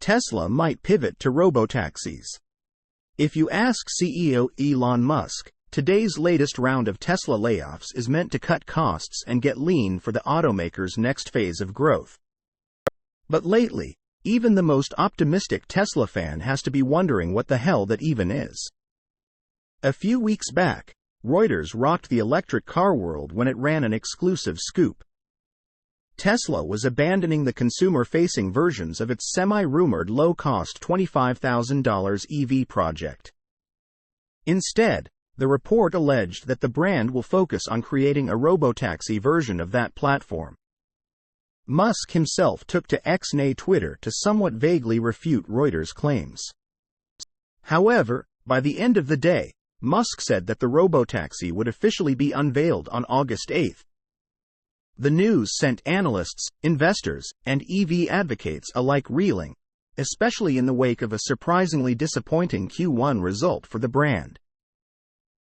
Tesla might pivot to robotaxis. If you ask CEO Elon Musk, today's latest round of Tesla layoffs is meant to cut costs and get lean for the automaker's next phase of growth. But lately, even the most optimistic Tesla fan has to be wondering what the hell that even is. A few weeks back, Reuters rocked the electric car world when it ran an exclusive scoop. Tesla was abandoning the consumer-facing versions of its semi-rumored low-cost $25,000 EV project. Instead, the report alleged that the brand will focus on creating a robotaxi version of that platform. Musk himself took to X, nay Twitter, to somewhat vaguely refute Reuters' claims. However, by the end of the day, Musk said that the robotaxi would officially be unveiled on August 8. The news sent analysts, investors, and EV advocates alike reeling, especially in the wake of a surprisingly disappointing Q1 result for the brand.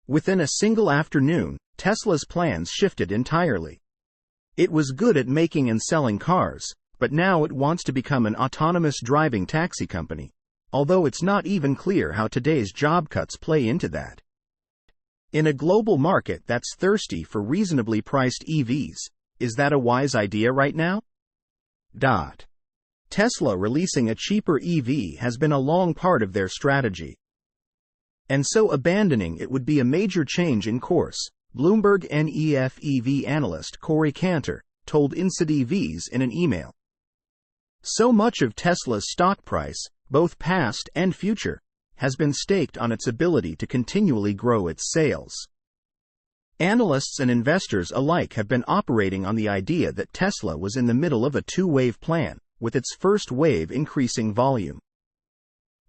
Within a single afternoon, Tesla's plans shifted entirely. It was good at making and selling cars, but now it wants to become an autonomous driving taxi company, although it's not even clear how today's job cuts play into that. In a global market that's thirsty for reasonably priced EVs, is that a wise idea right now? Tesla releasing a cheaper EV has been a long part of their strategy. And so abandoning it would be a major change in course, Bloomberg NEF EV analyst Corey Cantor told insideevs in an email. So much of Tesla's stock price, both past and future, has been staked on its ability to continually grow its sales. Analysts and investors alike have been operating on the idea that Tesla was in the middle of a two-wave plan, with its first wave increasing volume.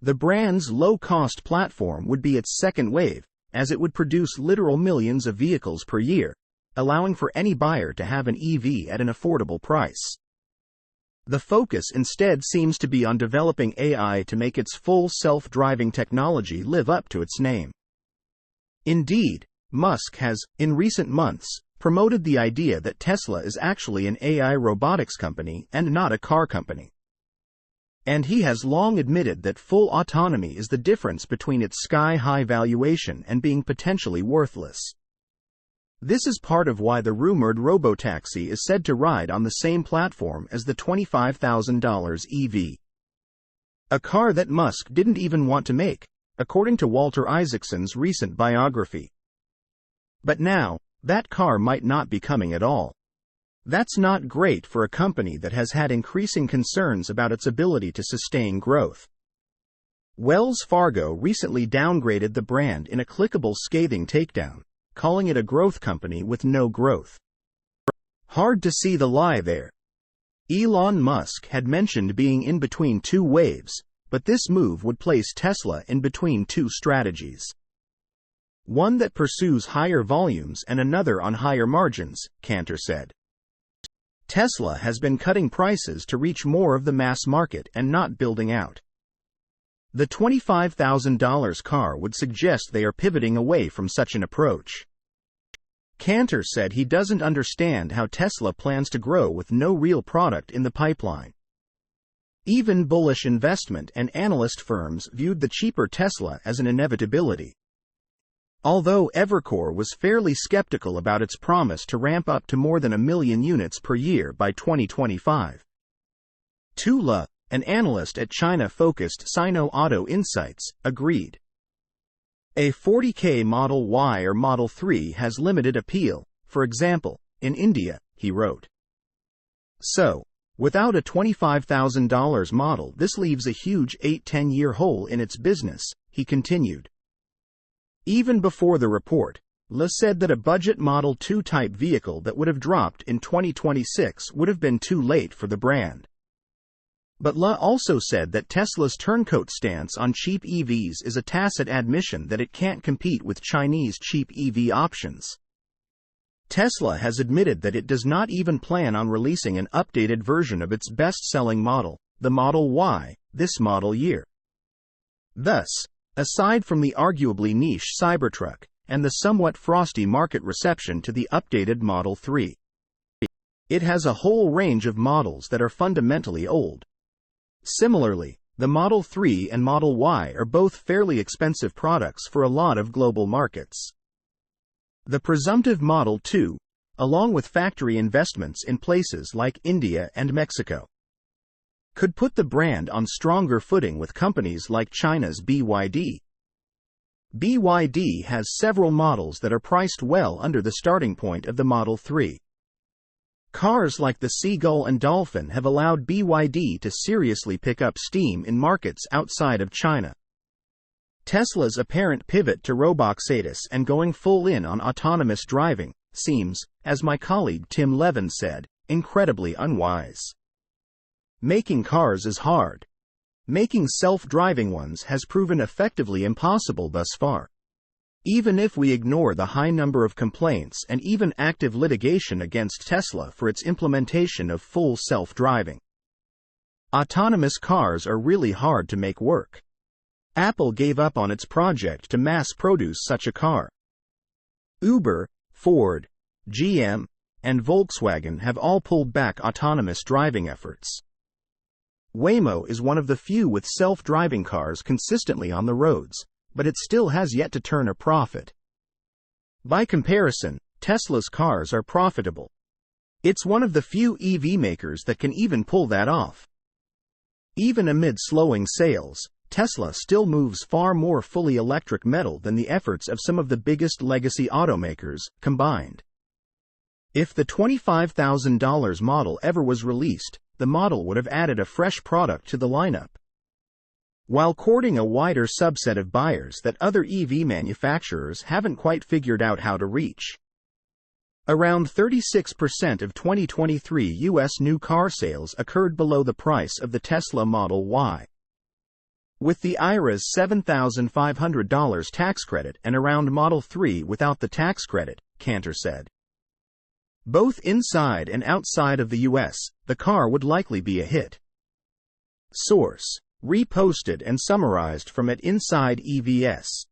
The brand's low-cost platform would be its second wave, as it would produce literal millions of vehicles per year, allowing for any buyer to have an EV at an affordable price. The focus instead seems to be on developing AI to make its full self-driving technology live up to its name. Indeed, Musk has, in recent months, promoted the idea that Tesla is actually an AI robotics company and not a car company. And he has long admitted that full autonomy is the difference between its sky-high valuation and being potentially worthless. This is part of why the rumored robotaxi is said to ride on the same platform as the $25,000 EV. A car that Musk didn't even want to make, according to Walter Isaacson's recent biography. But now, that car might not be coming at all. That's not great for a company that has had increasing concerns about its ability to sustain growth. Wells Fargo recently downgraded the brand in a clickable scathing takedown, calling it a growth company with no growth. Hard to see the lie there. Elon Musk had mentioned being in between two waves, but this move would place Tesla in between two strategies. One that pursues higher volumes and another on higher margins, Cantor said. Tesla has been cutting prices to reach more of the mass market and not building out. The $25,000 car would suggest they are pivoting away from such an approach. Cantor said he doesn't understand how Tesla plans to grow with no real product in the pipeline. Even bullish investment and analyst firms viewed the cheaper Tesla as an inevitability. Although Evercore was fairly skeptical about its promise to ramp up to more than 1 million units per year by 2025. Tsla, an analyst at China-focused Sino Auto Insights, agreed. A 40K Model Y or Model 3 has limited appeal, for example, in India, he wrote. So, without a $25,000 model, this leaves a huge 8-10 year hole in its business, he continued. Even before the report, Tsla said that a budget Model 2 type vehicle that would have dropped in 2026 would have been too late for the brand. But Tsla also said that Tesla's turncoat stance on cheap EVs is a tacit admission that it can't compete with Chinese cheap EV options. Tesla has admitted that it does not even plan on releasing an updated version of its best-selling model, the Model Y, this model year. Thus, aside from the arguably niche Cybertruck and the somewhat frosty market reception to the updated Model 3, it has a whole range of models that are fundamentally old. Similarly, The Model 3 and Model Y are both fairly expensive products for a lot of global markets. The presumptive Model 2, along with factory investments in places like India and Mexico, could put the brand on stronger footing with companies like China's BYD. BYD has several models that are priced well under the starting point of the Model 3. Cars like the Seagull and Dolphin have allowed BYD to seriously pick up steam in markets outside of China. Tesla's apparent pivot to Robotaxis and going full in on autonomous driving seems, as my colleague Tim Levin said, incredibly unwise. Making cars is hard. Making self-driving ones has proven effectively impossible thus far. Even if we ignore the high number of complaints and even active litigation against Tesla for its implementation of full self-driving. Autonomous cars are really hard to make work. Apple gave up on its project to mass-produce such a car. Uber, Ford, GM, and Volkswagen have all pulled back autonomous driving efforts. Waymo is one of the few with self-driving cars consistently on the roads, but it still has yet to turn a profit. By comparison, Tesla's cars are profitable. It's one of the few EV makers that can even pull that off. Even amid slowing sales, Tesla still moves far more fully electric metal than the efforts of some of the biggest legacy automakers combined. If the $25,000 model ever was released, the model would have added a fresh product to the lineup, while courting a wider subset of buyers that other EV manufacturers haven't quite figured out how to reach. Around 36% of 2023 U.S. new car sales occurred below the price of the Tesla Model Y. With the IRA's $7,500 tax credit and around Model 3 without the tax credit, Cantor said. Both inside and outside of the U.S., the car would likely be a hit. Source: reposted and summarized from @InsideEVS.